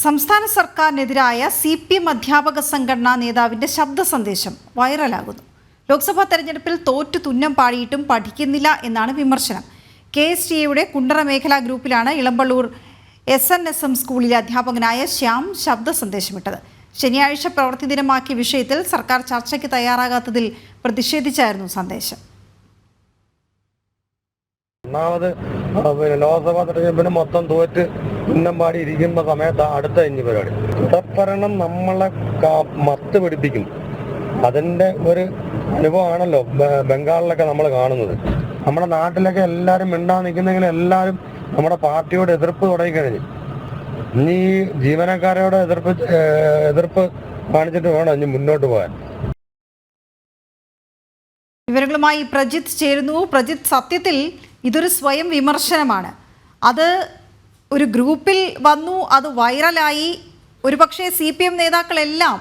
സംസ്ഥാന സർക്കാരിനെതിരായ CPM അധ്യാപക സംഘടനാ നേതാവിന്റെ ശബ്ദ സന്ദേശം വൈറലാകുന്നു. ലോക്സഭാ തെരഞ്ഞെടുപ്പിൽ തോറ്റു തുന്നം പാടിയിട്ടും പഠിക്കുന്നില്ല എന്നാണ് വിമർശനം. KSTAയുടെ കുണ്ടറ മേഖലാ ഗ്രൂപ്പിലാണ് ഇളമ്പള്ളൂർ SNSM സ്കൂളിലെ അധ്യാപകനായ ശ്യാം ശബ്ദ സന്ദേശമിട്ടത്. ശനിയാഴ്ച പ്രവൃത്തി ദിനമാക്കിയ വിഷയത്തിൽ സർക്കാർ ചർച്ചയ്ക്ക് തയ്യാറാകാത്തതിൽ പ്രതിഷേധിച്ചായിരുന്നു സന്ദേശം. ലോക്സഭാ തെരഞ്ഞെടുപ്പിന് മൊത്തം തോറ്റ് ഉന്നമ്പാടി ഇരിക്കുന്ന സമയത്ത് അടുത്ത പരിപാടി തുടർഭരണം നമ്മളെ മത്ത് പിടിപ്പിക്കും. അതിന്റെ ഒരു അനുഭവമാണല്ലോ ബംഗാളിലൊക്കെ നമ്മൾ കാണുന്നത്. നമ്മുടെ നാട്ടിലൊക്കെ എല്ലാവരും മിണ്ടാൻ നിൽക്കുന്നെങ്കിൽ എല്ലാവരും നമ്മുടെ പാർട്ടിയോട് എതിർപ്പ് തുടങ്ങിക്കഴിഞ്ഞു. ഇനി ജീവനക്കാരോട് എതിർപ്പ് കാണിച്ചിട്ട് വേണം ഇനി മുന്നോട്ട് പോകാൻ. വിവരങ്ങളുമായി പ്രജിത്ത് ചേരുന്നു. പ്രജിത്ത്, സത്യത്തിൽ ഇതൊരു സ്വയം വിമർശനമാണ്. അത് ഒരു ഗ്രൂപ്പിൽ വന്നു, അത് വൈറലായി. ഒരുപക്ഷെ CPM നേതാക്കളെല്ലാം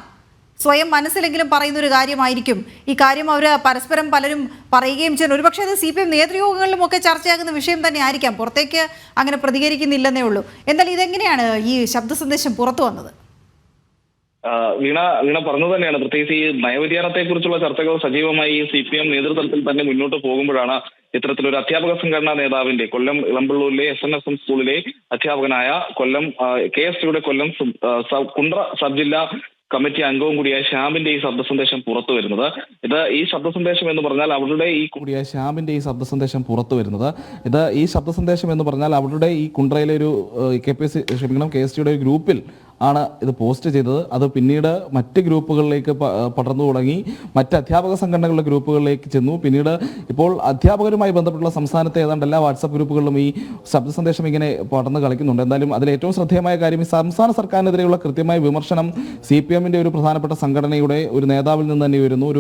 സ്വയം മനസ്സിലെങ്കിലും പറയുന്നൊരു കാര്യമായിരിക്കും ഈ കാര്യം. അവർ പരസ്പരം പലരും പറയുകയും ചെയ്യുന്നു. ഒരുപക്ഷെ അത് CPM നേതൃയോഗങ്ങളിലുമൊക്കെ ചർച്ചയാകുന്ന വിഷയം തന്നെ ആയിരിക്കാം. പുറത്തേക്ക് അങ്ങനെ പ്രതികരിക്കുന്നില്ലെന്നേ ഉള്ളൂ. എന്നാൽ ഇതെങ്ങനെയാണ് ഈ ശബ്ദ സന്ദേശം പുറത്തു വന്നത്? വീണ പറഞ്ഞു തന്നെയാണ്. പ്രത്യേകിച്ച് ഈ നയവ്യതിയാനത്തെ കുറിച്ചുള്ള ചർച്ചകൾ സജീവമായി CPM നേതൃത്വത്തിൽ തന്നെ മുന്നോട്ട് പോകുമ്പോഴാണ് ഇത്തരത്തിലൊരു അധ്യാപക സംഘടനാ നേതാവിന്റെ കൊല്ലം ഇളമ്പള്ളൂരിലെ SNSM സ്കൂളിലെ അധ്യാപകനായ കൊല്ലം KSTയുടെ കൊല്ലം കുണ്ട്ര സബ് ജില്ലാ കമ്മിറ്റി അംഗവും കൂടിയായ ശ്യാമിന്റെ ഈ ശബ്ദ സന്ദേശം പുറത്തു വരുന്നത്. ഈ ശബ്ദ സന്ദേശം എന്ന് പറഞ്ഞാൽ അവരുടെ ഈ കുണ്ട്രയിലെ ഒരു KSTയുടെ ഒരു ഗ്രൂപ്പിൽ ആണ് ഇത് പോസ്റ്റ് ചെയ്തത്. അത് പിന്നീട് മറ്റ് ഗ്രൂപ്പുകളിലേക്ക് പടർന്നു തുടങ്ങി, മറ്റ് അധ്യാപക സംഘടനകളുടെ ഗ്രൂപ്പുകളിലേക്ക് ചെന്നു. പിന്നീട് ഇപ്പോൾ അധ്യാപകരുമായി ബന്ധപ്പെട്ടുള്ള സംസ്ഥാനത്തെ ഏതാണ്ട് എല്ലാ വാട്സാപ്പ് ഗ്രൂപ്പുകളിലും ഈ ശബ്ദ സന്ദേശം ഇങ്ങനെ പടർന്ന് കളിക്കുന്നുണ്ട്. എന്തായാലും അതിൽ ഏറ്റവും ശ്രദ്ധേയമായ കാര്യം ഈ സംസ്ഥാന സർക്കാരിനെതിരെയുള്ള കൃത്യമായ വിമർശനം CPMന്റെ ഒരു പ്രധാനപ്പെട്ട സംഘടനയുടെ ഒരു നേതാവിൽ നിന്ന് തന്നെ വരുന്നു.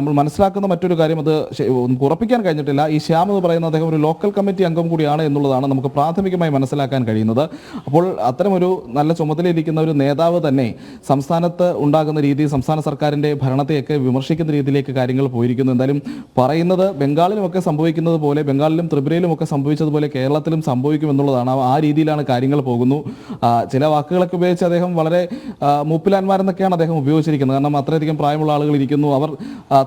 നമ്മൾ മനസ്സിലാക്കുന്ന മറ്റൊരു കാര്യം, അത് ഉറപ്പിക്കാൻ കഴിഞ്ഞിട്ടില്ല. ഈ ശ്യാം എന്ന് പറയുന്ന അദ്ദേഹം ഒരു ലോക്കൽ കമ്മിറ്റി അംഗം കൂടിയാണ് എന്നുള്ളതാണ് നമുക്ക് പ്രാഥമികമായി മനസ്സിലാക്കാൻ കഴിയുന്നത്. അപ്പോൾ അത്തരമൊരു നല്ല ചുമതലയിരിക്കുന്ന ഒരു നേതാവ് തന്നെ സംസ്ഥാനത്ത് ഉണ്ടാകുന്ന രീതി, സംസ്ഥാന സർക്കാരിന്റെ ഭരണത്തെയൊക്കെ വിമർശിക്കുന്ന രീതിയിലേക്ക് കാര്യങ്ങൾ പോയിരിക്കുന്നു. എന്തായാലും പറയുന്നത് ബംഗാളിലുമൊക്കെ സംഭവിക്കുന്നത് പോലെ, ബംഗാളിലും ത്രിപുരയിലും ഒക്കെ സംഭവിച്ചതുപോലെ കേരളത്തിലും സംഭവിക്കുമെന്നുള്ളതാണ്. ആ രീതിയിലാണ് കാര്യങ്ങൾ പോകുന്നു. ചില വാക്കുകളൊക്കെ ഉപയോഗിച്ച് അദ്ദേഹം വളരെ മൂപ്പിലാന്മാരെന്നൊക്കെയാണ് അദ്ദേഹം ഉപയോഗിച്ചിരിക്കുന്നത്. കാരണം അത്രയധികം പ്രായമുള്ള ആളുകൾ ഇരിക്കുന്നു, അവർ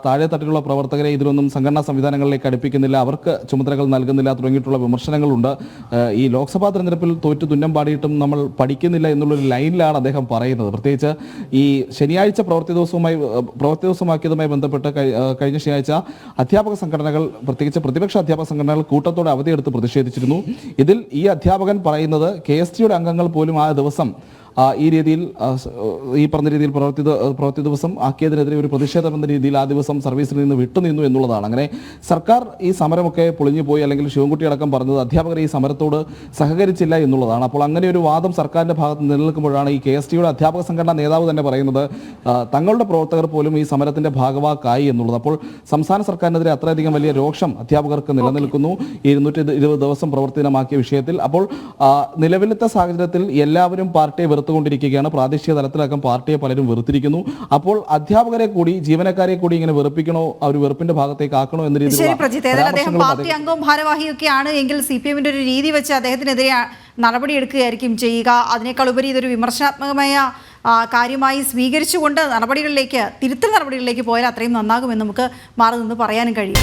താഴെ തട്ടിലുള്ള പ്രവർത്തകരെ ഇതിലൊന്നും സംഘടനാ സംവിധാനങ്ങളിലേക്ക് അടുപ്പിക്കുന്നില്ല, അവർക്ക് ചുമതലകൾ നൽകുന്നില്ല തുടങ്ങിയിട്ടുള്ള വിമർശനങ്ങളുണ്ട്. ഈ ലോക്സഭാ തെരഞ്ഞെടുപ്പിൽ തോറ്റു തുന്നം പാടിയിട്ടും നമ്മൾ പഠിക്കുന്നില്ല എന്നുള്ളൊരു ലൈനിലാണ് അദ്ദേഹം പറയുന്നത്. പ്രത്യേകിച്ച് ഈ ശനിയാഴ്ച പ്രവൃത്തി ദിവസമാക്കിയതുമായി ബന്ധപ്പെട്ട് കഴിഞ്ഞ ശനിയാഴ്ച അധ്യാപക സംഘടനകൾ, പ്രത്യേകിച്ച് പ്രതിപക്ഷ അധ്യാപക സംഘടനകൾ കൂട്ടത്തോടെ അവധിയെടുത്ത് പ്രതിഷേധിച്ചിരുന്നു. ഇതിൽ ഈ അധ്യാപകൻ പറയുന്നത് KSTയുടെ അംഗങ്ങൾ പോലും ആ ദിവസം ഈ രീതിയിൽ ഈ പറഞ്ഞ രീതിയിൽ പ്രവൃത്തി ദിവസം ആക്കിയതിനെതിരെ ഒരു പ്രതിഷേധം എന്ന രീതിയിൽ ആ ദിവസം സർവീസിൽ നിന്ന് വിട്ടുനിന്നു എന്നുള്ളതാണ്. അങ്ങനെ സർക്കാർ ഈ സമരമൊക്കെ പൊളിഞ്ഞു പോയി, അല്ലെങ്കിൽ ശിവൻകുട്ടി അടക്കം പറഞ്ഞത് അധ്യാപകർ ഈ സമരത്തോട് സഹകരിച്ചില്ല എന്നുള്ളതാണ്. അപ്പോൾ അങ്ങനെ ഒരു വാദം സർക്കാരിന്റെ ഭാഗത്ത് നിലനിൽക്കുമ്പോഴാണ് ഈ KSTയുടെ അധ്യാപക സംഘടനാ നേതാവ് തന്നെ പറയുന്നത് തങ്ങളുടെ പ്രവർത്തകർ പോലും ഈ സമരത്തിന്റെ ഭാഗവാക്കായി എന്നുള്ളത്. അപ്പോൾ സംസ്ഥാന സർക്കാരിനെതിരെ അത്രയധികം വലിയ രോഷം അധ്യാപകർക്ക് നിലനിൽക്കുന്നു ഈ 220 ദിവസം പ്രവൃത്തി ദിനമാക്കിയ വിഷയത്തിൽ. അപ്പോൾ നിലവിലത്തെ സാഹചര്യത്തിൽ എല്ലാവരും പാർട്ടിയെ വെറുത്തുകൊണ്ടിരിക്കുകയാണ്. പ്രാദേശിക തലത്തിലടക്കം പാർട്ടിയെ പലരും വെറുത്തിരിക്കുന്നു. അപ്പോൾ അധ്യാപകരെ കൂടി ജീവനക്കാരെ കൂടി ഇങ്ങനെ വെറുപ്പിക്കണോ, അവർ വെറുപ്പിന്റെ ഭാഗത്തേക്ക് ആക്കണോ എന്ന രീതിയിൽ അദ്ദേഹം പാർട്ടി അംഗവും ഭാരവാഹിയൊക്കെയാണ് എങ്കിൽ CPMന്റെ ഒരു രീതി വെച്ച് അദ്ദേഹത്തിനെതിരെ നടപടി എടുക്കുകയായിരിക്കും ചെയ്യുക. അതിനേക്കാൾ ഉപരി ഇതൊരു വിമർശനാത്മകമായ കാര്യമായി സ്വീകരിച്ചുകൊണ്ട് തിരുത്തൽ നടപടികളിലേക്ക് പോയാൽ അത്രയും നന്നാകുമെന്ന് നമുക്ക് മാറി നിന്ന് പറയാനും കഴിയും.